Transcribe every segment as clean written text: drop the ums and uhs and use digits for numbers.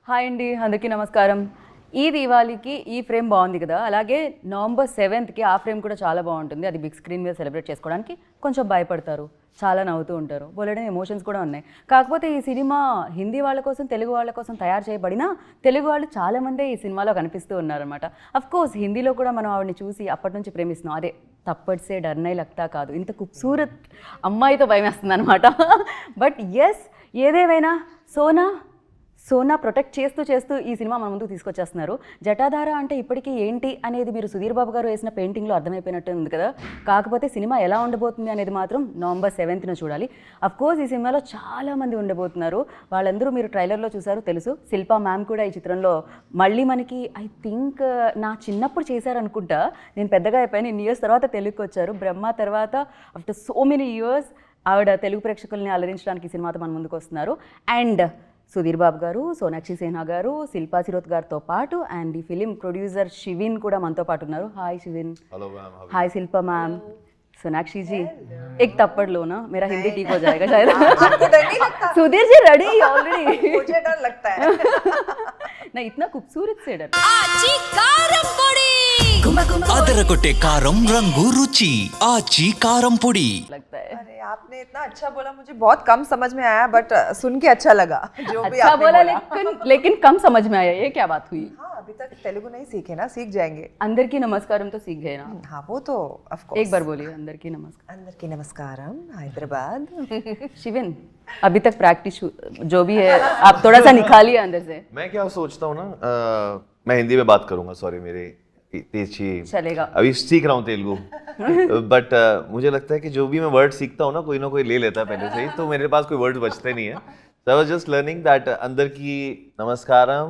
Hi అండి, అందరికీ నమస్కారం. ఈ దీవాళీకి ఈ ఫ్రేమ్ బాగుంది కదా, అలాగే నవంబర్ 7th ఆ ఫ్రేమ్ కూడా చాలా బాగుంటుంది. అది బిగ్ స్క్రీన్ మీద సెలబ్రేట్ చేసుకోవడానికి కొంచెం భయపడతారు, చాలా నవ్వుతూ ఉంటారు, బోలెడని ఎమోషన్స్ కూడా ఉన్నాయి. కాకపోతే ఈ సినిమా హిందీ వాళ్ళ కోసం, తెలుగు వాళ్ళ కోసం తయారు చేయబడినా తెలుగు వాళ్ళు చాలామందే ఈ సినిమాలో కనిపిస్తూ ఉన్నారనమాట. అఫ్కోర్స్ హిందీలో కూడా మనం ఆవిడని చూసి అప్పటి నుంచి ప్రేమిస్తున్నాం. అదే తప్పట్సే డర్నై లగ్తా కాదు, ఇంత ఖూబ్సూరత్ అమ్మాయితో భయం వేస్తుంది అనమాట. బట్ ఎస్, ఏదేమైనా సోనా ప్రొటెక్ట్ చేస్తూ ఈ సినిమా మన ముందుకు తీసుకొచ్చేస్తున్నారు. జటాధార అంటే ఇప్పటికీ ఏంటి అనేది మీరు సుధీర్ బాబు గారు వేసిన పెయింటింగ్లో అర్థమైపోయినట్టు ఉంది కదా. కాకపోతే సినిమా ఎలా ఉండబోతుంది అనేది మాత్రం నవంబర్ 7th చూడాలి. అఫ్కోర్స్ ఈ సినిమాలో చాలామంది ఉండబోతున్నారు. వాళ్ళందరూ మీరు ట్రైలర్లో చూసారు, తెలుసు. శిల్పా మ్యామ్ కూడా ఈ చిత్రంలో మళ్ళీ మనకి ఐ థింక్ నా చిన్నప్పుడు చేశారనుకుంటా, నేను పెద్దగా అయిపోయాను, ఇన్ని ఇయర్స్ తర్వాత తెలుగుకి వచ్చారు. బ్రహ్మ తర్వాత ఆఫ్టర్ సో మెనీ ఇయర్స్ ఆవిడ తెలుగు ప్రేక్షకుల్ని అలరించడానికి ఈ సినిమాతో మన ముందుకు వస్తున్నారు. అండ్ సుధీర్ బాబు గారు, సోనాక్షి సిన్హా గారు, శిల్పా శిరోత్ గారితో పాటు అండ్ ఈ ఫిలిం ప్రొడ్యూసర్ శివిన్ కూడా మనతో పాటు ఉన్నారు. హాయ్ శివిన్. हाय शिल्पा मैम. सोनाक्षी जी, एक थप्पड़ लो ना, मेरा हिंदी ठीक हो जाएगा शायद. आपको डर नहीं लगता? Sudhir ji ready already. मुझे डर लगता है. ना इतना खूबसूरत से डर. ఆచి కారం పొడి అదరగొట్టే కారం రంగు రుచి ఆచి కారం పొడి लगता है. अरे आपने इतना अच्छा बोला, मुझे बहुत कम समझ में आया, बट सुन के अच्छा लगा. जो भी अच्छा आपने बोला, बोला. लेकिन कम समझ में आया. ये क्या बात हुई? हाँ, अभी तक तेलुगु नहीं सीखे ना, सीख जाएंगे. अंदर की नमस्कारम तो सीख गए ना. हाँ, वो तो ऑफ कोर्स. एक बार बोलिए, अंदर की नमस्कार. अंदर की नमस्कारम, हैदराबाद. शिविन, अभी तक प्रैक्टिस जो भी है आप थोड़ा सा निकालिए अंदर से. मैं क्या सोचता हूँ ना, मैं हिंदी में बात करूंगा, सॉरी मेरे तेजी चलेगा. अभी सीख रहा हूँ तेलुगु. बट मुझे लगता है कि जो भी मैं वर्ड सीखता हूँ ना कोई ले लेता है पहले से ही, तो मेरे पास कोई वर्ड बचते नहीं है. So I was just learning that अंदर की नमस्कारम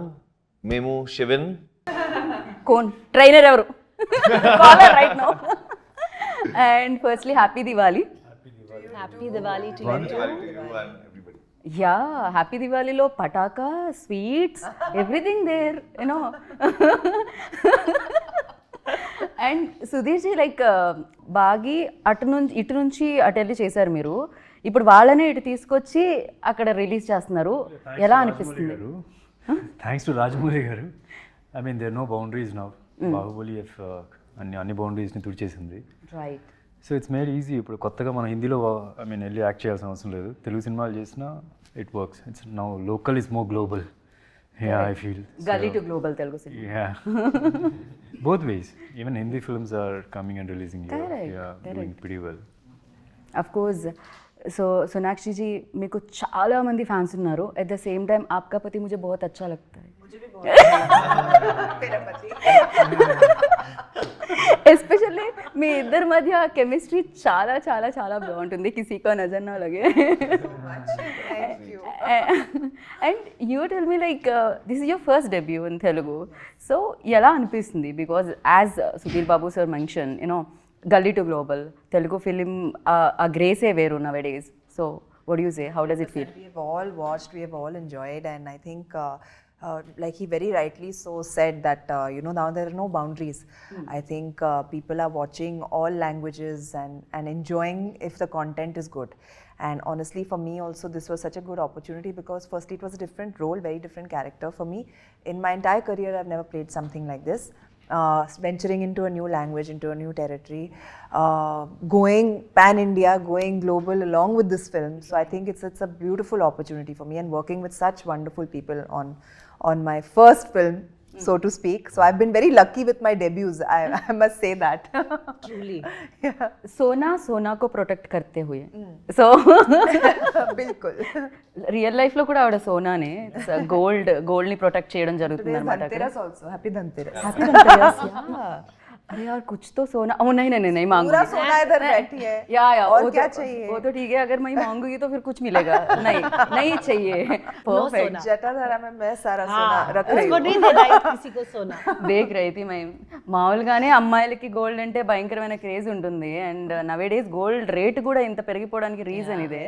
मेमू शिविन. कौन ट्रेनर ఎవరు? Caller right now. And firstly happy Diwali. Happy Diwali to you. Yeah, happy Diwali లో పటాకా, sweets, everything there, you know. And Sudheer ji, like బాగి ఇటు నుంచి అటు వెళ్ళి చేశారు మీరు. ఇప్పుడు వాళ్ళనే ఇటు తీసుకొచ్చి అక్కడ రిలీజ్ చేస్తున్నారు. ఎలా అనిపిస్తుంది? Thanks to Rajamouli garu. I mean there no boundaries now. Baahubali అన్ని బౌండరీస్ని తుడిచేసింది. Right. So it's made easy. ఇప్పుడు కొత్తగా మనం హిందీలో ఐ మీన్ వెళ్ళి యాక్ట్ చేయాల్సిన అవసరం లేదు. తెలుగు సినిమాలు చేసినా it works. It's now local is more global. Yeah, I feel. గల్లీ to global Telugu cinema. Yeah. Both ways. Even Hindi films are coming and releasing here. Correct, Yeah, doing pretty well. Of course. So Sonakshi ji, మీకు చాలా మంది fans ఉన్నారు. At the same time आपका पति मुझे बहुत अच्छा लगता है. मुझे भी बहुत अच्छा लगा. तेरा पति. ఎస్పెషల్లీ మీ ఇద్దరి మధ్య కెమిస్ట్రీ చాలా చాలా చాలా బాగుంటుంది. కిసీకో నజర్ నా లగే. Thank you. And you tell me, like this is your first debut in Telugu. So ఎలా అనిపిస్తుంది? Because as Sudheer Babu sir mention, you know, గల్లీ టు గ్లోబల్ తెలుగు ఫిలిం ఆ గ్రేసే వేరు now days. So what do you say? How does it feel? We have all watched, we have all enjoyed, and I think like he very rightly so said that you know, now there are no boundaries. I think people are watching all languages and enjoying if the content is good. And honestly, for me also, this was such a good opportunity because firstly it was a different role, very different character for me. In my entire career I've never played something like this. Venturing into a new language, into a new territory, going pan-India, going global along with this film. So I think it's a beautiful opportunity for me, and working with such wonderful people on my first film, so to speak. So I've been very lucky with my debuts. I must say that. Truly. सोना को protect करते हुए. So बिल्कुल. Real life లో కూడా ఆవిడ సోనానే gold ని protect చేయడం జరుగుతుంది Today's అనమాట. Dhanteras also. Happy Dhanteras. अरे यार कुछ तो सोना. ओ नहीं मांगूंगी. पूरा सोना इधर बैठी है. या और वो क्या तो, चाहिए? वो तो ठीक है, अगर मैं मांगूंगी तो फिर कुछ मिलेगा. नहीं चाहिए. परफेक्ट. जटाधारा में मैं सारा सोना रख रही उसको हूँ. नहीं देना है किसी को सोना. దేఖ్ రही थी मैं. మామూలుగానే అమ్మాయిలకి గోల్డ్ అంటే భయంకరమైన క్రేజ్ ఉంటుంది. And nowadays gold rate కూడా ఇంత పెరిగిపోవడానికి రీజన్ ఇదే.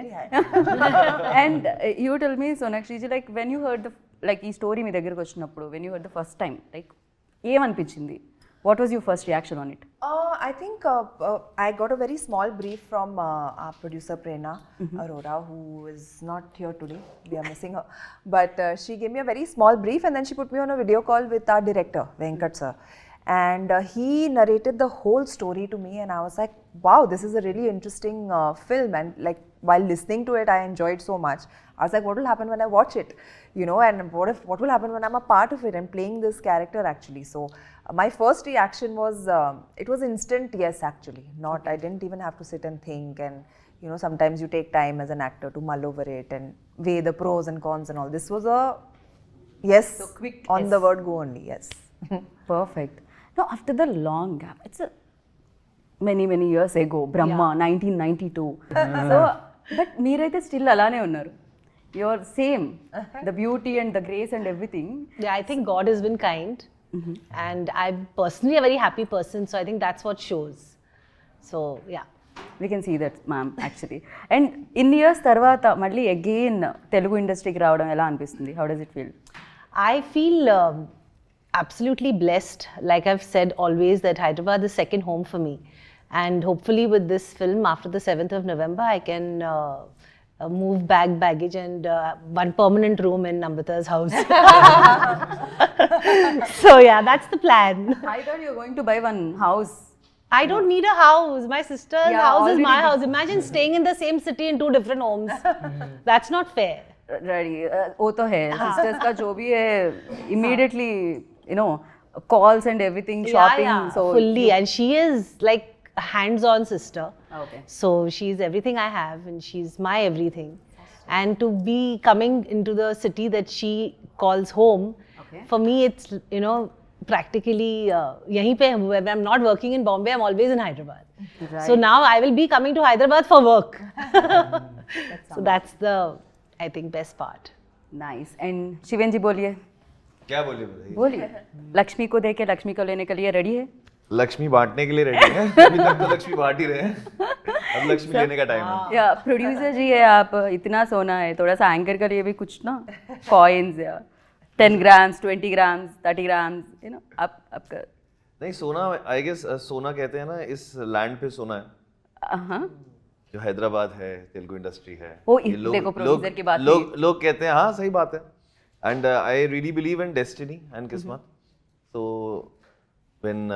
And you tell me Sonakshi ji, like when you heard the, like ఈ స్టోరీ మీ దగ్గరకు వచ్చినప్పుడు when you heard the first time, like ఏమనిపించింది? What was your first reaction on it? I think I got a very small brief from our producer Prerna Arora, who is not here today. We are missing her. But she gave me a very small brief, and then she put me on a video call with our director, Venkat sir. And he narrated the whole story to me, and I was like, wow, this is a really interesting film. And like, while listening to it, I enjoyed so much. I was like, what will happen when I watch it? You know, and what will happen when I'm a part of it and playing this character actually? So my first reaction was, it was instant yes actually. Not, I didn't even have to sit and think, and you know, sometimes you take time as an actor to mull over it and weigh the pros and cons and all. This was a yes, So quick on yes. the word go only, yes. Perfect. Now, after the long gap, it's a many years ago, Brahma, 1992. So, but మీరైతే still అలానే ఉన్నారు. You're same, the beauty and the grace and everything. Yeah, I think God has been kind. And I'm personally a very happy person, so I think that's what shows. So, yeah. We can see that, ma'am, actually. And in years తర్వాత మళ్ళీ again Telugu ఇండస్ట్రీకి రావడం ఎలా అనిపిస్తుంది? How does it feel? I feel absolutely blessed. Like I've said always, that Hyderabad is second home for me. And hopefully with this film, after the 7th of November, I can move baggage and one permanent room in Nambita's house. So yeah, that's the plan. I thought you were going to buy one house. I don't need a house. My sister's Yeah, house is already my house. Imagine staying in the same city in two different homes. That's not fair. Ready, वो तो है. Sisters का जो भी है, immediately, you know, calls and everything, shopping. Yeah, So fully. And she is like a hands-on sister. Okay. So she's everything I have, and she's my everything. And to be coming into the city that she calls home, Okay. for me it's, you know, practically yahin pe when I'm not working in Bombay, I'm always in Hyderabad. Right. So now I will be coming to Hyderabad for work. So that's the, I think, best part. nice. And शिवेन जी बोलिए. क्या बोलिए बताइए? बोलिए. लक्ष्मी को देके लक्ष्मी को लेने के लिए रेडी है? लक्ष्मी बांटने के लिए रेडी है। अभी तक तो लक्ष्मी बांट ही रहे हैं, अब लक्ष्मी लेने का टाइम है। या प्रोड्यूसर जी है आप, इतना सोना है, थोड़ा सा एंकर के लिए भी कुछ ना कॉइन्स या 10 grams, 20 grams, 30 grams, you know, आपका नहीं सोना, आई गेस सोना कहते हैं ना, इस लैंड पे सोना है हाँ. जो हैदराबाद है, तेलुगु इंडस्ट्री है। वो ये देखो प्रोड्यूसर की बात लोग कहते हैं, हाँ सही बात है। And I really believe in destiny and kismat. So when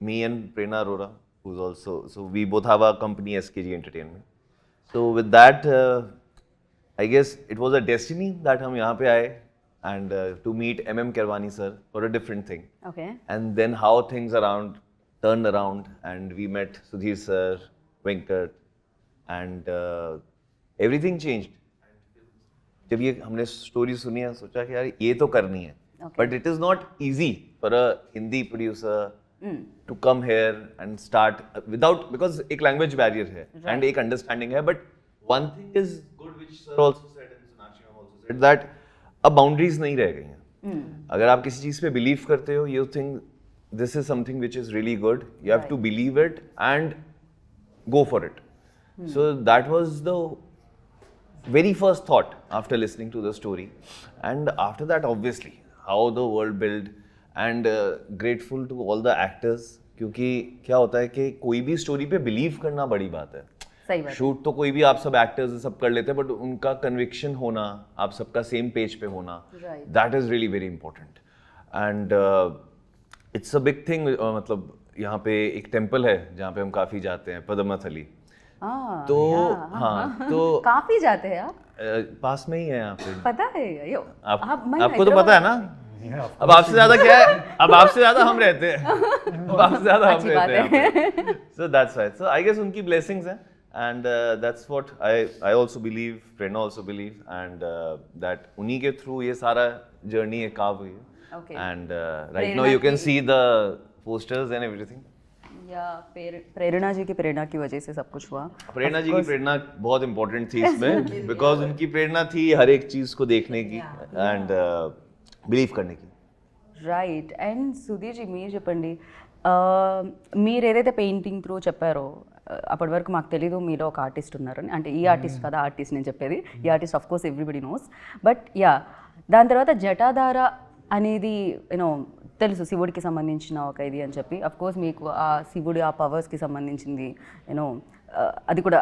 me and Prerna Arora, who's also, so we both have a company, SKG Entertainment. So with that, I guess it was a destiny that हम यहाँ पे आए and to meet MM Kirwani sir for a different thing. Okay. And then how things turned around, and we met Sudhir sir, Venkat, and everything changed. जब ये हमने story सुनी है, सोचा कि यार ये तो करनी है, but it is not easy for a Hindi producer to come here and start without, because एक language barrier है and एक understanding है, but one thing is good which sir also said and Sonakshi ma'am also said, that अब boundaries नहीं रह गई हैं। अगर आप किसी चीज़ पे believe करते हो, you think this is something which is really good, you have to believe it and go for it. So that was the very first thought after listening to the story, and after that obviously how the world built, and grateful to all the actors, क्योंकि क्या होता है कि कोई भी story पे believe करना बड़ी बात है। सही बात। शूट तो कोई भी आप सब एक्टर्स सब कर लेते हैं, बट उनका कन्विक्शन होना, आप सबका सेम पेज पे होना, that is really very important. And it's a big thing. मतलब यहाँ पे एक टेम्पल है जहाँ पे हम काफी जाते हैं, पद्मनाथली। तो हाँ, तो काफी जाते हैं आप? पास में ही है यहाँ पे, पता है यो, आपको तो पता है ना। अब आपसे ज्यादा क्या है, अब आपसे ज्यादा हम रहते हैं, अब आपसे ज्यादा हम रहते हैं। So that's right. So I guess उनकी blessings हैं, and that's what I also believe, Prerna also believe, and that उन्हीं के through ये सारा journey है carve हुई है। Okay. And right now you can see the posters and everything. या प्रेरणा जी की प्रेरणा की वजह से सब कुछ हुआ। प्रेरणा जी की प्रेरणा बहुत इंपॉर्टेंट थी इसमें, बिकॉज उनकी प्रेरणा थी हर एक चीज को देखने की एंड बिलीव करने की। రైట్. అండ్ సుధీర్ జీ మీరు చెప్పండి, మీరు ఏదైతే పెయింటింగ్ త్రూ చెప్పారో అప్పటి వరకు మాకు తెలీదు మీలో ఒక ఆర్టిస్ట్ ఉన్నారని. అంటే ఈ ఆర్టిస్ట్ కదా ఆర్టిస్ట్ నేను చెప్పేది, ఈ artist of course everybody knows. But yeah, దాని తర్వాత జటాధార అనేది యూనో తెలుసు శివుడికి సంబంధించిన ఒక ఇది అని చెప్పి అఫ్ కోర్స్ మీకు ఆ శివుడి ఆ పవర్స్కి సంబంధించింది యూనో అది కూడా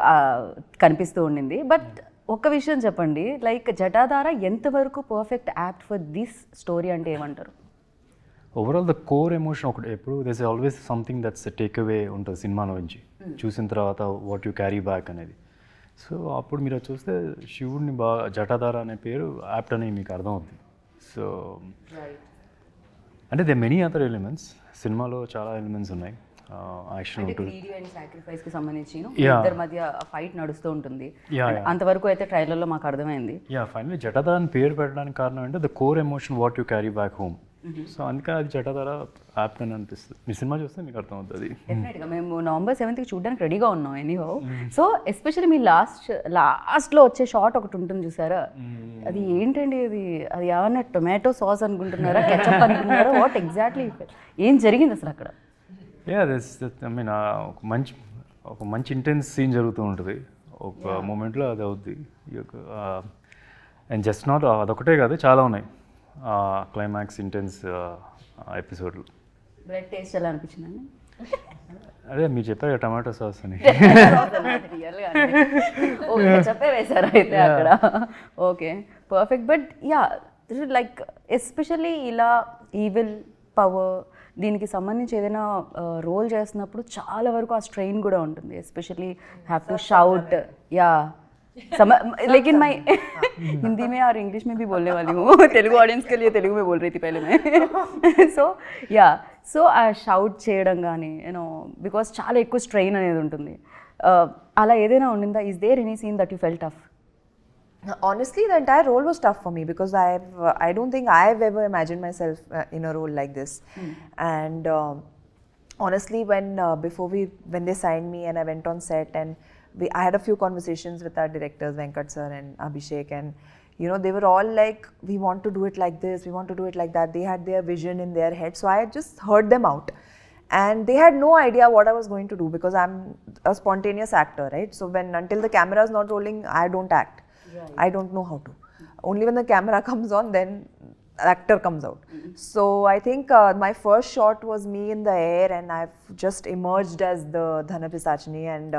కనిపిస్తూ ఉండింది. బట్ ఒక్క విషయం చెప్పండి, లైక్ జటాధార ఎంతవరకు perfect apt for this story అంటే ఏమంటారు? ఓవరాల్ ద కోర్ ఎమోషన్ ఒకటి ఎప్పుడు this always something that's take away ఉంటుంది సినిమాలో నుంచి చూసిన తర్వాత వాట్ యు క్యారీ బ్యాక్ అనేది. సో అప్పుడు మీరు అది చూస్తే శివుడిని బాగా జటాధార అనే పేరు యాప్ట్ అని మీకు అర్థమవుతుంది. సో అంటే దే మెనీ అదర్ ఎలిమెంట్స్, సినిమాలో చాలా ఎలిమెంట్స్ ఉన్నాయి. యాక్షన్ ఉంటుంది, సాక్రిఫైస్కి సంబంధించి Yeah. ఇద్దరి మధ్య ఫైట్ నడుస్తూ ఉంటుంది. Yeah, And అంతవరకు అయితే ట్రైలర్లో మాకు అర్థమైంది. ఫైనలీ జటాధార అని పేరు పెట్టడానికి కారణం అంటే the core emotion what you carry back home. So అందుకని అది జటాధార యాప్ట్ అని అనిపిస్తుంది. మీ సినిమా చూస్తే మీకు అర్థమవుతుంది. డెఫినెట్గా మేము November 7th చూడడానికి రెడీగా ఉన్నాం ఎనీహో. సో ఎస్పెషల్లీ మీ లాస్ట్లో వచ్చే షాట్ ఒకటి ఉంటుంది చూసారా, అది ఏంటండి అది ఏమన్నా టొమాటో సాస్ అనుకుంటున్నారా, కెచప్ అనుకుంటున్నారా, వాట్ ఎగ్జాక్ట్లీ ఏం జరిగింది అసలు అక్కడ? ఐ మీన్ ఒక మంచి ఇంటెన్స్ సీన్ జరుగుతూ ఉంటుంది ఒక మూమెంట్లో, అది అవుద్ది. అండ్ జస్ట్ నాట్ అదొకటే కాదు, చాలా ఉన్నాయి క్లైమాక్స్ ఇంటెన్స్ ఎపిసోడ్లు. బ్రెడ్ టేస్ట్ ఎలా అనిపించిందండి? అదే మీరు చెప్పారు టమాటో సాస్ అని. చెప్పే వేశారు అయితే అక్కడ. Okay, perfect. But yeah, like especially ఇలా ఈవిల్ పవర్ దీనికి సంబంధించి ఏదైనా రోల్ చేస్తున్నప్పుడు చాలా వరకు ఆ స్ట్రెయిన్ కూడా ఉంటుంది. Especially have to shout. Yeah लेकिन मैं हिंदी में और इंग्लिश में भी बोलने वाली हूँ. तेलुगु ऑडियंस के लिए तेलुगु में बोल रही थी पहले मैं. సో ఆ షౌట్ చేయడం కానీ యూనో బికాస్ చాలా ఎక్కువ స్ట్రెయిన్ అనేది ఉంటుంది. అలా ఏదైనా ఉండిందా? Is there any scene that you felt tough? Honestly, the entire role was tough for me because I don't think I've ever imagined myself in a role like this. And honestly, when they signed me and I went on set and I had a few conversations with our directors, Venkat sir and Abhishek, and you know, they were all like, we want to do it like this, we want to do it like that. They had their vision in their head. So I just heard them out. And they had no idea what I was going to do because I'm a spontaneous actor, right? So until the camera is not rolling, I don't act. Right. I don't know how to. Only when the camera comes on, then the actor comes out. So I think my first shot was me in the air and I've just emerged as the Dhana Pisachini and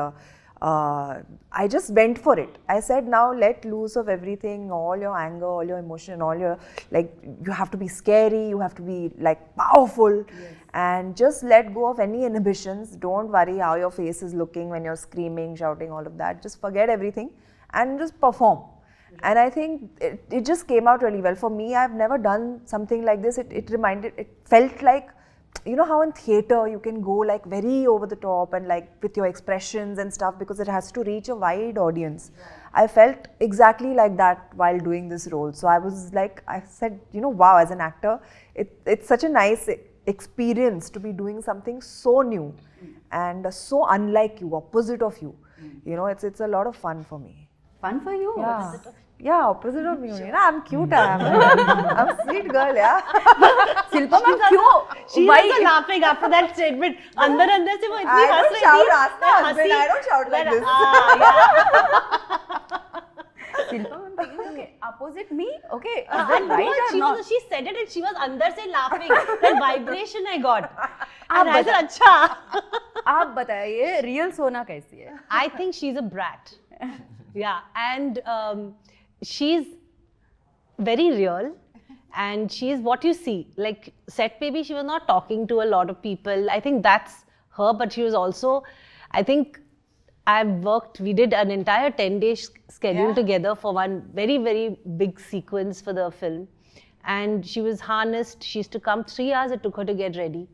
I just went for it. I said, now let loose of everything, all your anger, all your emotion, all your, like, you have to be scary, you have to be like powerful. Yes. And just let go of any inhibitions. Don't worry how your face is looking when you're screaming, shouting, all of that. Just forget everything and just perform. And I think it just came out really well. For me, I've never done something like this. It felt like, you know how in theatre you can go like very over the top and like with your expressions and stuff because it has to reach a wide audience. Yeah. I felt exactly like that while doing this role. So I was like, I said, you know, wow, as an actor, it's such a nice experience to be doing something so new and so unlike you, opposite of you. You know, it's a lot of fun for me. Fun for you? Yeah, opposite of me. You know, I'm cute. I'm a sweet girl, yeah. Silpa ma'am, क्यों? She was laughing after that statement. अंदर से वो इतनी हंस रही थी. I don't shout, ask my husband. I don't shout like this. Silpa ma'am, okay, opposite me, okay. Is I that know, right or not? she said it and she was अंदर से laughing. That vibration I got. And I said, अच्छा. आप बताइए, real सोना कैसी है? I think she's a brat. Yeah, and she's very real and she's what you see. Like set baby, she was not talking to a lot of people. I think that's her, but she was also, I think we did an entire 10-day schedule together for one very, very big sequence for the film. And she was harnessed. She used to come 3 hours, it took her to get ready.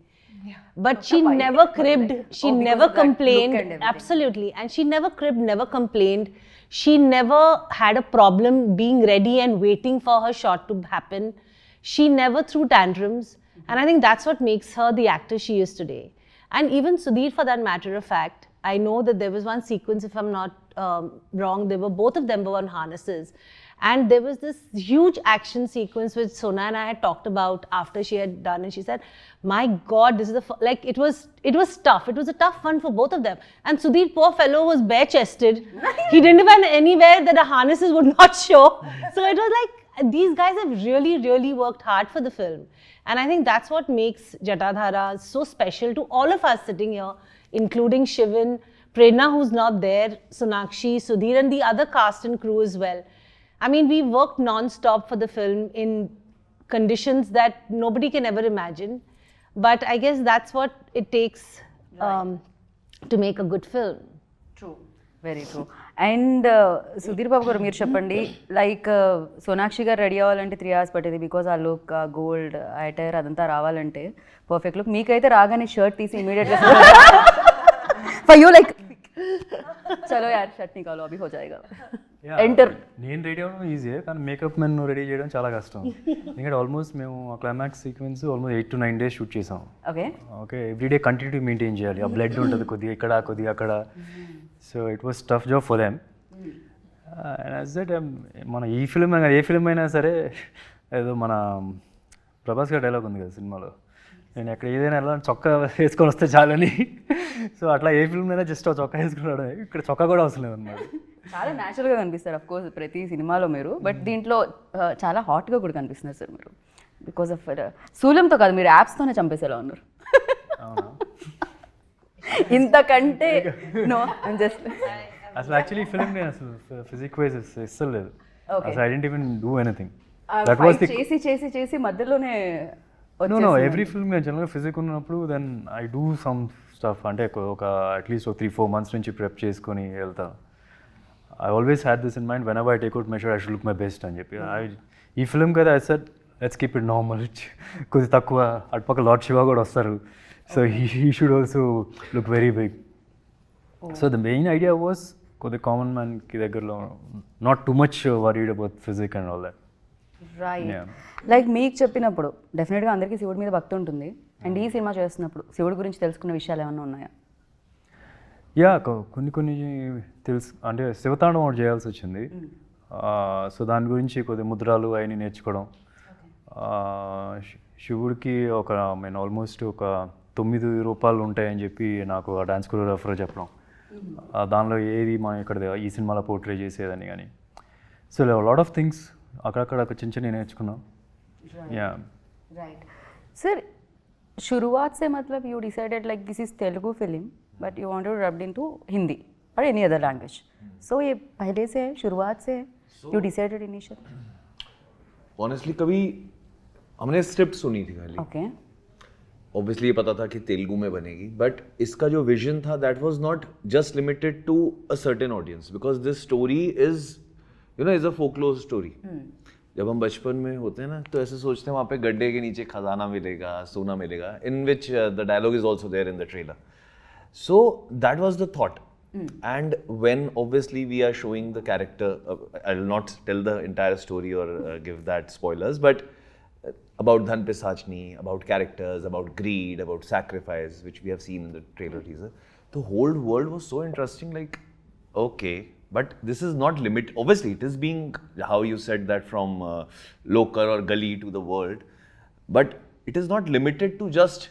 Yeah. But she never cribbed, she never complained. Absolutely. And she never cribbed, never complained. She never had a problem being ready and waiting for her shot to happen. She never threw tantrums. And I think that's what makes her the actor she is today. And even Sudhir, for that matter of fact, I know that there was one sequence, if I'm not wrong, both of them were on harnesses. And there was this huge action sequence which Sona and I had talked about after she had done, and she said, my God, this is like, it was tough. It was a tough one for both of them. And Sudhir, poor fellow, was bare-chested. He didn't even anywhere that the harnesses would not show. So it was like, these guys have really, really worked hard for the film. And I think that's what makes Jatadhara so special to all of us sitting here, including Shivan, Prerna, who's not there, Sonakshi, Sudhir, and the other cast and crew as well. I mean, we worked non-stop for the film in conditions that nobody can ever imagine. But I guess that's what it takes to make a good film. True very true and Sudheer Babu garu మీరు చెప్పండి like Sonakshi గారు ready అవ్వాలంటే 3 hours పట్టేది because ఆ look ఆ gold attire అదంతా రావాలంటే perfect look మీకైతే రాగానే షర్ట్ తీసి ఇమీడియట్గా ఫర్ యూ లైక్ చలో యార్ షర్ట్ నికాలో అభి హో జాయేగా ఎంటర్ నేను రెడీ అవ్వడం ఈజీ కానీ మేకప్ మెన్ రెడీ చేయడం చాలా కష్టం ఎందుకంటే ఆల్మోస్ట్ మేము climax sequence almost 8 to 9 days shoot చేసాం okay okay everyday continuity maintain చేయాలి ఆ బ్లడ్ ఉంటుంది కొద్దిగా ఇక్కడ కొద్దిగా అక్కడ so it was tough job for them and as that మన ఈ ఫిల్మ్ ఏ ఫిల్మ్ అయినా సరే ఏదో మన ప్రభాస్ గారి డైలాగ్ ఉంది కదా సినిమాలో నేను ఎక్కడ ఏదైనా ఎలా చొక్కా వేసుకొని వస్తే చాలని సో అట్లా ఏ ఫిల్మ్ అయినా జస్ట్ చొక్కా వేసుకున్నాడు ఇక్కడ చొక్కా కూడా అవసరం లేదన్నమాట చాలా న్యాచురల్గా కనిపిస్తారు అఫ్ కోర్స్ ప్రతి సినిమాలో మీరు బట్ దీంట్లో చాలా హాట్గా కూడా కనిపిస్తున్నారు సార్ మీరు బికాస్ ఆఫ్ శూలంతో కాదు మీరు యాప్స్తోనే చంపేసేలా ఉన్నారు ఇంతకంటే నో జస్ట్ అసలు యాక్చువల్లీ ఫిల్మ్ నేను అసలు ఫిజిక్ వైజ్ ఇస్తలేదు లేదు అసలు I didn't even do anything that was the చేసి చేసి చేసి మధ్యలోనే నో ఎవ్రీ ఫిల్మ్ నేను జనరల్గా ఫిజిక్ ఉన్నప్పుడు then I do some stuff అంటే ఒక అట్లీస్ట్ ఒక 3-4 months నుంచి ప్రెప్ చేసుకొని వెళ్తాను I always had this in mind whenever I take out measure I should look my best అని చెప్పి ఈ ఫిల్మ్ కదా I said let's keep it normal కొద్ది తక్కువ అటుపక్క లార్డ్ శివ కూడా వస్తారు so he should also look very big so the main idea was కొద్ది కామన్ మ్యాన్కి దగ్గరలో not too much worried about physique and all that right like మీకు చెప్పినప్పుడు డెఫినెట్గా అందరికీ శివుడి మీద భక్తి ఉంటుంది అండ్ ఈ సినిమా చేస్తున్నప్పుడు శివుడి గురించి తెలుసుకున్న విషయాలు ఏమైనా ఉన్నాయా యా కొన్ని తెలుసు అంటే శివతాండం ఒకటి చేయాల్సి వచ్చింది సో దాని గురించి కొద్ది ముద్రాలు అవన్నీ నేర్చుకోవడం శివుడికి ఒక నేను ఆల్మోస్ట్ ఒక 9 రూపాలు ఉంటాయని చెప్పి నాకు ఆ డాన్స్ కొరియోగ్రాఫర్ చెప్పడం దానిలో ఏది మనం ఇక్కడ ఈ సినిమాలో పోర్ట్రే చేసేదని కానీ సో లాట్ ఆఫ్ థింగ్స్ అక్కడక్కడ చిన్న చిన్న నేర్చుకున్నాం యా రైట్ సార్ शुरुआत से मतलब you decided like this is Telugu film but you wanted to rub into Hindi or any other language so ये पहले से है शुरुआत से है you decided initially ऑनेस्टली कभी हमने स्क्रिप्ट सुनी थी खाली okay ऑब्वियसली ये पता था कि तेलुगु में बनेगी बट इसका जो विजन था that was not just limited to a certain audience because this story is you know is a folklore story जब हम बचपन में होते हैं ना तो ऐसे सोचते हैं वहाँ पे गड्ढे के नीचे खजाना मिलेगा सोना मिलेगा in which the dialogue is also there in the trailer so that was the thought and when obviously we are showing the character I will not tell the entire story और give that spoilers but about Dhan Pisachni, about characters, about greed, about sacrifice, which we have seen in the trailer teaser. The whole world was so interesting, like, okay, but this is not limit. Obviously, it is being, how you said that, from local or gully to the world, but it is not limited to just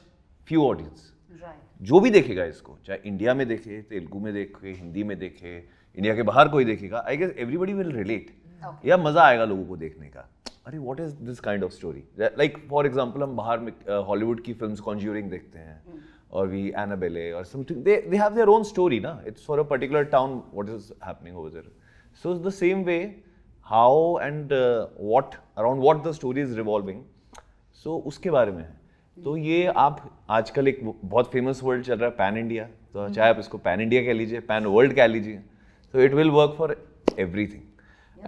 few audience. right जो भी देखेगा इसको, चाहे India में देखे, तेलुगु में देखे, हिंदी में देखे, इंडिया के बाहर कोई देखेगा, I guess everybody will relate. या मजा आएगा लोगों को देखने का. अरे what is this kind of story. Like for example हम बाहर में हॉलीवुड की फिल्म्स कॉन्ज्यूरिंग देखते हैं और वी एनाबेले और something they have their own story ना. It's for a particular town what is happening over there. So the same way how and what around what the story is revolving so उसके बारे में है. तो ये आप आजकल एक बहुत फेमस वर्ड चल रहा है पैन इंडिया. तो चाहे आप इसको पैन इंडिया कह लीजिए पैन वर्ल्ड कह लीजिए तो it will work for everything.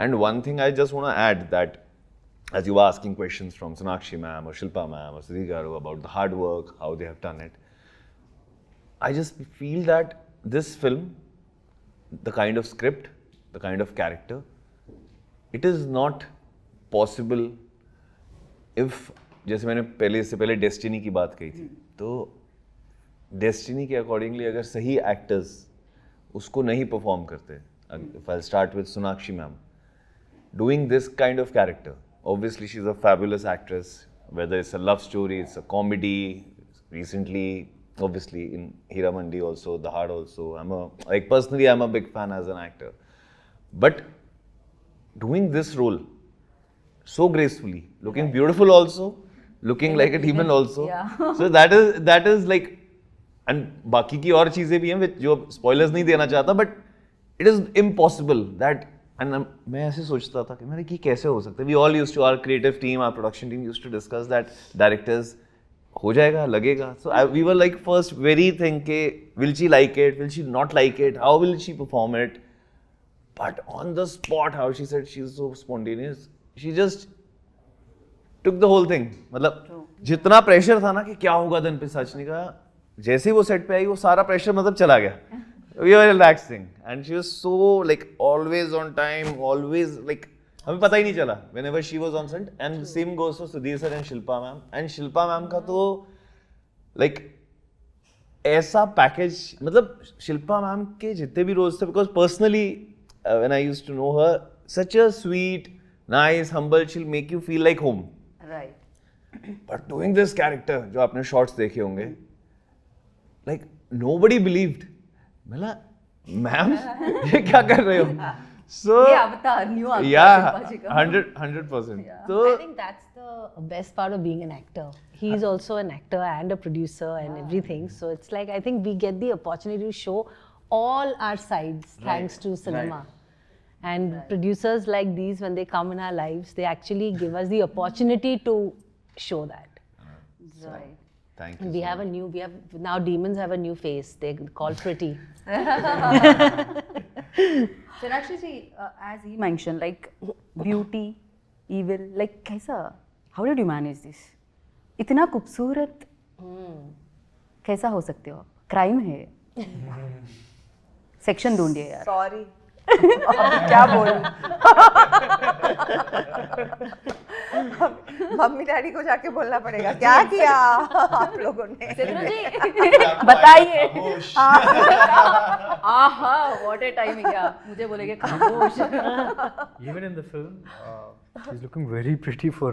And one thing I just want to add that as you were asking questions from Sonakshi ma'am or Shilpa ma'am or Sudhir garu about the hard work, how they have done it, I just feel that this film, the kind of script, the kind of character, it is not possible if, जैसे मैंने पहले destiny की बात कही थी, तो destiny के accordingly अगर सही एक्टर्स उसको नहीं परफॉर्म करते, if I'll start with Sonakshi ma'am, doing this kind of character, obviously she's a fabulous actress, whether it's a love story, it's a comedy, recently obviously in Hira Mandi also, The Heart also, personally I'm a big fan as an actor, but doing this role so gracefully, looking beautiful also, looking like a demon also. So that is like, and बाकी की और चीजें भी हैं which जो spoilers नहीं देना चाहता, but it is impossible that, and मैं ऐसे सोचता था कि मेरे कि कैसे हो सकता है. We all used to, our creative team, our production team used to discuss that directors हो जाएगा, लगेगा. So we were like first very thinking, will she like it? Will she not like it? How will she perform it? But on the spot, how she said she's so spontaneous, she just took the whole thing. मतलब जितना pressure था ना कि क्या होगा दिन पे, सचनी का जैसे ही वो सेट पे आई वो सारा प्रेशर मतलब चला गया. We were relaxing and she was so like always on time, always like हमें पता ही नहीं चला whenever she was on set. And same goes for Sudhir sir and Shilpa ma'am. And Shilpa ma'am का तो like ऐसा package, मतलब Shilpa ma'am के जितने भी रोल्स थे, because personally when I used to know her, such a sweet, nice, humble, she will make you feel like home. Right. But doing this character, जो आपने शॉर्ट्स देखे होंगे, लाइक नोबडी बिलीव्ड. मतलब ma'am ये क्या कर रहे हो? So ये अवतार न्यू अवतार yeah, शिल्पा जी का. 100%. So I think that's the best part of being an actor. He's also an actor and a producer and everything. So it's like, I think we get the opportunity to show all our sides thanks to cinema. And producers like these, when they come in our lives, they actually give us the opportunity to show that. Right. thank you. And we have now demons have a new face. They're called pretty. Sonakshi ji, as he mentioned, like beauty, evil, like कैसा? How did you manage this? इतना खूबसूरत कैसा हो सकते हो आप? Crime है. Section ढूंढिए यार. Sorry. अब क्या बोलूं? मम्मी डैडी को जाके बोलना पड़ेगा क्या किया आप लोगों ने. बताइए. आहा, what a timing. यार मुझे बोलेंगे खामोश. Even in the film, she's looking very pretty for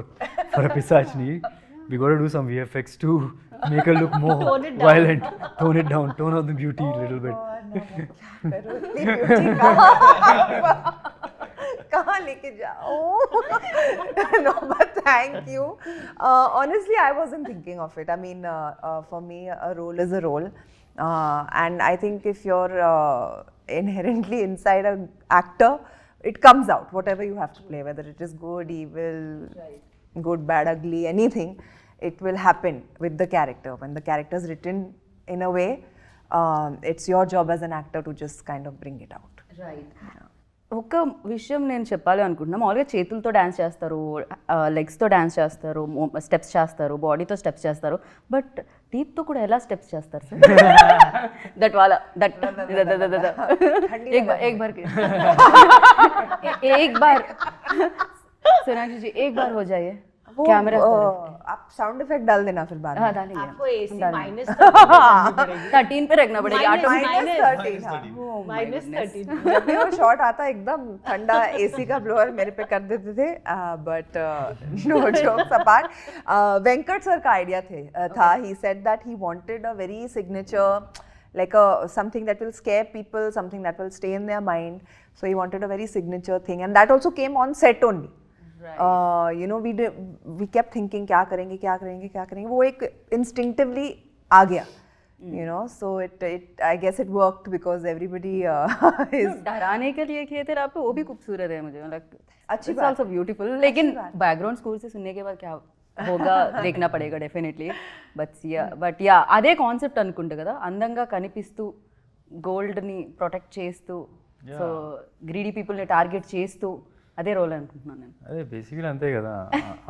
a Pisachni. We got to do some VFX to make her look more violent. Tone it down. Tone out the beauty a little bit. कहाँ लेके जाओ? No, but thank you. Honestly, I wasn't thinking of it. I mean, for me, a role is a role, and I think if you're inherently inside an actor, it comes out. Whatever you have to play, whether it is good, evil, good, bad, ugly, anything, it will happen with the character. When the character is written in a way, it's your job as an actor to just kind of bring it out. Right. ఒక విషయం నేను చెప్పాలి అనుకుంటున్నా. మామూలుగా చేతులతో dance చేస్తారు, లెగ్స్తో dance చేస్తారు, steps చేస్తారు, బాడీతో స్టెప్స్ చేస్తారు, బట్ టీత్తో కూడా ఎలా స్టెప్స్ చేస్తారు సార్? దట్ వాలా దట్ एक बार एक बार सोनाक्षी जी एक बार हो जाइए. कैमरा आप साउंड इफेक्ट डाल देना फिर बाद में. हाँ डालेंगे. आपको AC minus 13 पे रखना पड़ेगा. minus 13. जब भी वो शॉट आता एकदम ठंडा एसी का ब्लोअर मेरे पे कर देते थे. But no jokes apart, Venkat sir का आइडिया था. He said that he wanted a very signature, like something that will scare people, something that will stay in their mind. So he wanted a very signature thing, and that also came on set only. You know, we kept thinking क्या करेंगे. वो एक instinctively आ गया. You know, so I guess it worked because everybody is. डराने के लिए किए थे आप, वो भी खूबसूरत है मुझे. मतलब अच्छी इट्स आल्सो ब्यूटीफुल. लेकिन बैकग्राउंड स्कोर से सुनने के बाद क्या होगा देखना पड़ेगा डेफिनेटली. బట్ యా అదే కాన్సెప్ట్ అనుకుంటా కదా, అందంగా కనిపిస్తూ గోల్డ్ని ప్రొటెక్ట్ చేస్తూ, సో గ్రీడీ పీపుల్ని టార్గెట్ చేస్తూ అదే రోల్ అనుకుంటున్నాను నేను. అదే బేసిక్లీ అంతే కదా,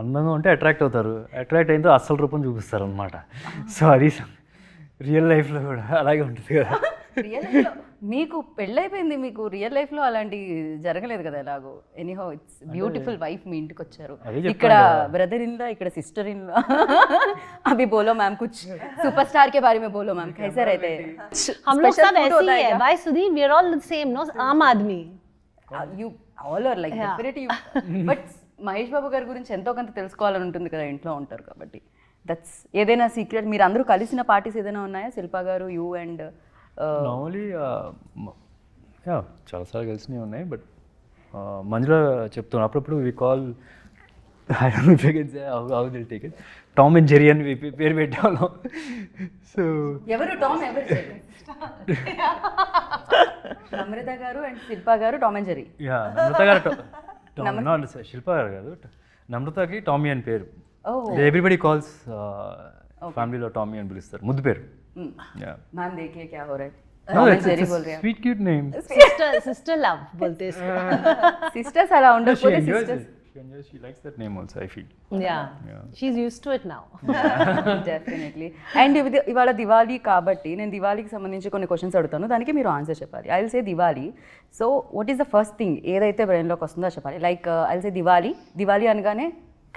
అందంగా ఉంటే అట్రాక్ట్ అవుతారు, అట్రాక్ట్ అయిన అసలు రూపం చూపిస్తారు అనమాట. సో అది రియల్ లైఫ్లో కూడా అలాగే ఉంటుంది కదా. రియల్ లైఫ్లో మీకు పెళ్ళైపోయింది, మీకు రియల్ లైఫ్లో అలాంటి జరగలేదు కదా ఎలాగో. ఎనీహో ఇట్స్ బ్యూటిఫుల్ వైఫ్ మీ ఇంటికి వచ్చారు, ఇక్కడ బ్రదర్ ఇన్ లా, ఇక్కడ సిస్టర్ ఇన్ లా. अभी बोलो मैम कुछ सुपरस्टार के बारे में बोलो मैम, कैसे रहते हैं? हम लोग सब ऐसे ही है. Why Sudhir? We are all the same, no? आम आदमी. You all are like definitely. But Mahesh Babu గారి గురించి ఎంతో కొంత తెలుసుకోవాలని ఉంటుంది కదా, ఇంట్లో ఉంటారు కాబట్టి. దట్స్ ఏదైనా సీక్రెట్? మీరు అందరూ కలిసిన పార్టీస్ ఏదైనా ఉన్నాయా, శిల్పా గారు, యూ అండ్? నార్మలీ చాలాసార్లు కలిసినవి ఉన్నాయి, బట్ మంజుల చెప్తాను అప్పుడప్పుడు we call I don't know if I can say how they'll take it. Tom and Jerry అని పేరు పెట్టాను. సో ఎవరు టామ్ ఎవరు జెర్రీ? నమ్రత గారు అండ్ శిల్ప గారు టామ్ అండ్ జెర్రీ. యా నమ్రత గారు నాట్ శిల్ప గారు కాదు, నమ్రతకి టామీ అని పేరు. ఎవ్రీబడి కాల్స్ ఫ్యామిలీలో టామీ అని పిలుస్తారు, ముద్దు పేరు. मैम देखिए क्या हो रहा है, టామ్ అండ్ జెర్రీ బోల్ रहे हैं. Sweet cute name. sister love बोलते हैं इसको. సిస్టర్స్ అలా ఉండకపోతే sisters She likes that name also, I feel. Yeah. She's used to it now. Definitely. And ఇవాళ దివాళీ కాబట్టి నేను దివాళీకి సంబంధించి కొన్ని క్వశ్చన్స్ అడుగుతాను, దానికి మీరు ఆన్సర్ చెప్పాలి. I will say Diwali. So what is the first thing ఏదైతే బ్రెయిన్లోకి వస్తుందో చెప్పాలి. Like I will say Diwali అనగానే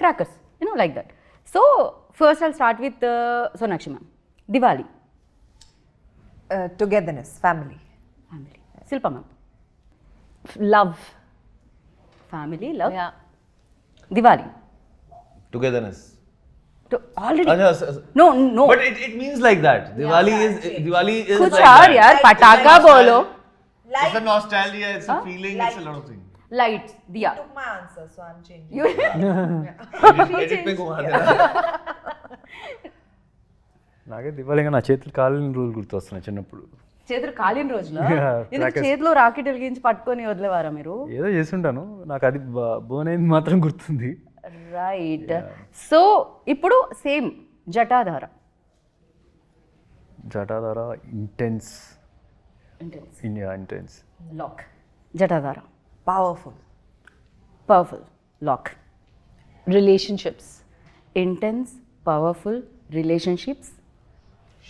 crackers, like that. So first I'll start with Sonakshi ma'am. Diwali. Togetherness, family. Family. Shilpa ma'am. Love. Family, love. Yeah. Diwali. Togetherness. Already Achha, no no but it means like that. Diwali is कुछ like और that. यार, पटाखा बोलो. It's a nostalgia, it's a feeling, it's a lot of things. Lights, दिया. Took my answer, so I'm changing. You Edit पे घुमा देना. నాకే దివాళీగా నా చేతులు కాలిన రోజులు గుర్తొస్తున్నాయి చిన్నప్పుడు. చేతులు కాలిన రోజులో Yeah, ఎందుకు చేతిలో రాకెట్ వెలిగించి పట్టుకొని వదిలేవారా మీరు? ఏదో చేస్తుంటాను, నాకు అది బోన్ అయింది మాత్రం గుర్తుంది. రైట్. సో ఇప్పుడు same Jatadhara. Jatadhara intense. Intense. Intense. Lock. Jatadhara. Powerful. Powerful. Lock. Relationships. Intense, powerful, relationships.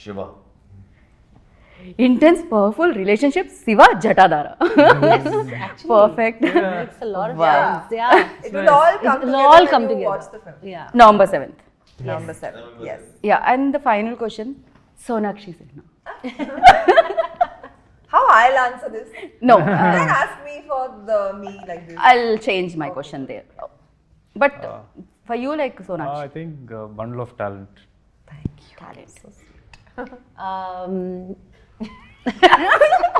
Shiva. Intense, powerful, relationships, Shiva, Jatadhara. Perfect. It's a lot of words. Yeah. It will all come It'll together all when come you together. watch the film. Yeah. November 7th. Number 7. Yes. Yeah, and the final question, Sonakshi Sinha. How I'll answer this? No, You can ask me for me like this. I'll change my question there. But for you, like Sonakshi. I think bundle of talent. Talent. Um,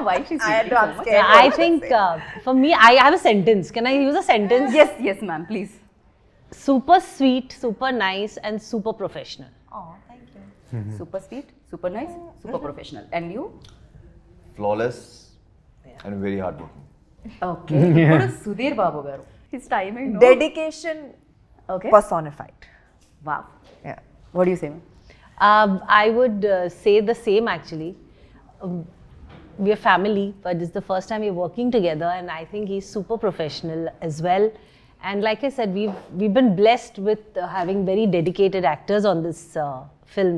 Why she's I had to upscale. yeah, I think for me, I have a sentence. Can I use a sentence? Yes, ma'am, please. Super sweet, super nice, and super professional. Oh, thank you. Super sweet, super nice, super professional. And you? Flawless and very hardworking. Okay. ఇప్పుడు సుధీర్ బాబు గారు. His timing, no? Dedication Okay. personified. Wow. Yeah. What do you say, ma'am? I would say the same actually. We are family, but it's the first time we're working together, and I think he's super professional as well. And like I said, we've been blessed with having very dedicated actors on this film.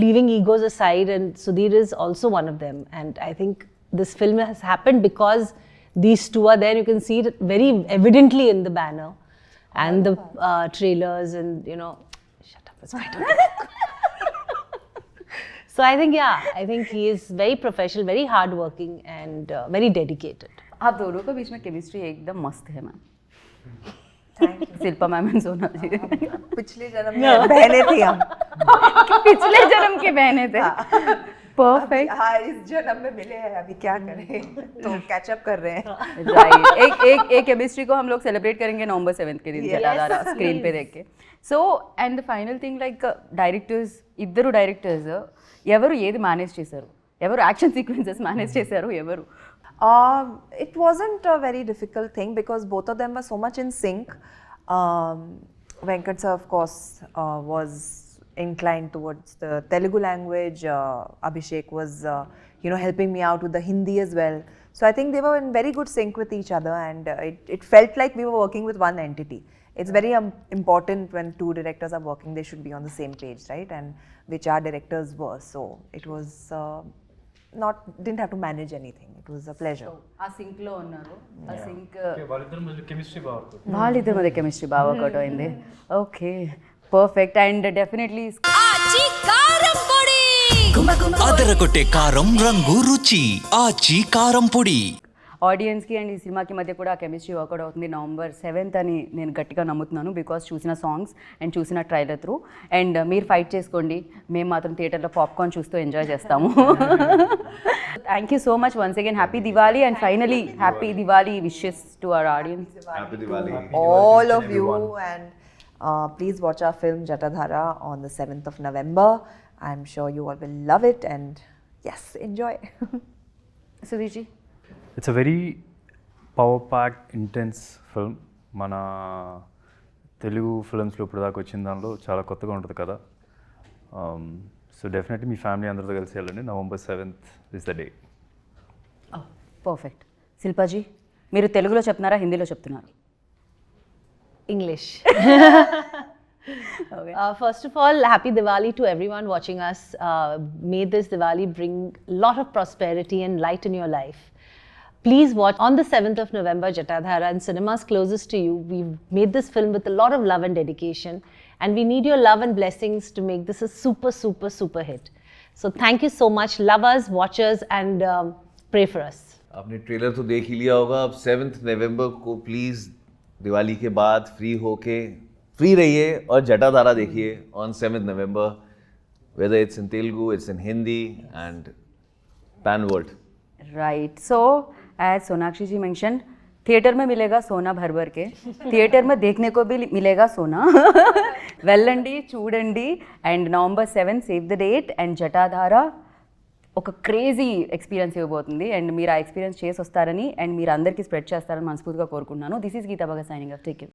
Leaving egos aside, and Sudhir is also one of them. And I think this film has happened because these two are there. You can see it very evidently in the banner and the trailers, and shut up, it's my turn. So I think he is very professional, very hardworking, and very dedicated. आप दोनों के बीच में chemistry एकदम मस्त है, ma'am. Shilpa ma'am and Sonakshi. पिछले जन्म में बहनें थी हम. पिछले जन्म के बहने थे. परफेक्ट. हाँ, इस जन्म में मिले हैं, अभी क्या करें? तो कैचअप कर रहे हैं. राइट. एक केमिस्ट्री को हम लोग सेलिब्रेट करेंगे November 7th के दिन जटाधारा स्क्रीन पे देख के. So and the final thing like ఇద్దరు డైరెక్టర్స్ ఎవరు ఏది మేనేజ్ చేశారు, ఎవరు యాక్షన్ సీక్వెన్సెస్ మేనేజ్ చేశారు, ఎవరు? It wasn't a very difficult thing because both of them were so much in sync. Venkat sir, of course, was inclined towards the Telugu language. Abhishek was, helping me out with the Hindi as well. So I think they were in very good sync with each other, and it felt like we were working with one entity. It's very important when two directors are working, they should be on the same page, right? And which our directors were. So it was didn't have to manage anything. It was a pleasure. ఆ sync లో ఉన్నారు. ఆ sync వాళ్ళిద్దరి మధ్య chemistry బాగుంటుంది. వాళ్ళిద్దరి మధ్య chemistry బాగా వర్కౌట్ అయింది. Okay, perfect. అండ్ డెఫినెట్లీ అదరగొట్టే కారం రంగు రుచి ఆచి కారం పొడి. ఆడియన్స్కి అండ్ ఈ సినిమాకి మధ్య కూడా కెమిస్ట్రీ వర్కౌట్ అవుతుంది. November 7th అని నేను గట్టిగా నమ్ముతున్నాను, బికాస్ చూసిన సాంగ్స్ అండ్ చూసిన ట్రైలర్ త్రూ. అండ్ మీరు ఫైట్ చేసుకోండి, మేము మాత్రం థియేటర్లో పాప్కార్న్ చూస్తూ ఎంజాయ్ చేస్తాము. Thank you so much once again. Happy Diwali and finally happy Diwali wishes to our audience. Happy Diwali. All of you, and please watch our film Jatadhara on the 7th of November. I'm sure you all will love it, and yes, enjoy. Sudheerji. It's a very power pack intense film. మన తెలుగు ఫిల్మ్స్లో ఇప్పుడు దాకా వచ్చిన దానిలో చాలా కొత్తగా ఉంటుంది కదా. So definitely మీ family అందరితో కలిసి వెళ్ళండి. November 7th is the day. Perfect. Shilpaji, మీరు తెలుగులో చెప్తున్నారా, హిందీలో చెప్తున్నారు? English. First of all, happy Diwali to everyone watching us. May this Diwali bring a lot of prosperity and light in your life. Please watch on the 7th of November, Jatadhara, and cinemas closest to you. We've made this film with a lot of love and dedication, and we need your love and blessings to make this a super, super, super hit. So thank you so much. Love us, watch us, and pray for us. आपने trailer तो देख ही लिया होगा. अब 7th November को please Diwali के बाद free रहिए और जटाधारा देखिए on 7th November, whether it's in Telugu, it's in Hindi and pan world. Right. So as Sonakshi ji mention, theatre में मिलेगा सोना भर भर के, थिएटर में देखने को भी मिलेगा सोना. వెళ్ళండి, చూడండి. And November 7th save the date. And Jatadhara ఒక క్రేజీ ఎక్స్పీరియన్స్ ఇవ్వబోతుంది. అండ్ మీరు ఆ ఎక్స్పీరియన్స్ చేసి వస్తారని అండ్ మీరు అందరికీ స్ప్రెడ్ చేస్తారని మనస్ఫూర్తిగా కోరుకుంటున్నాను. This is Geeta Bhagat signing off. Take care.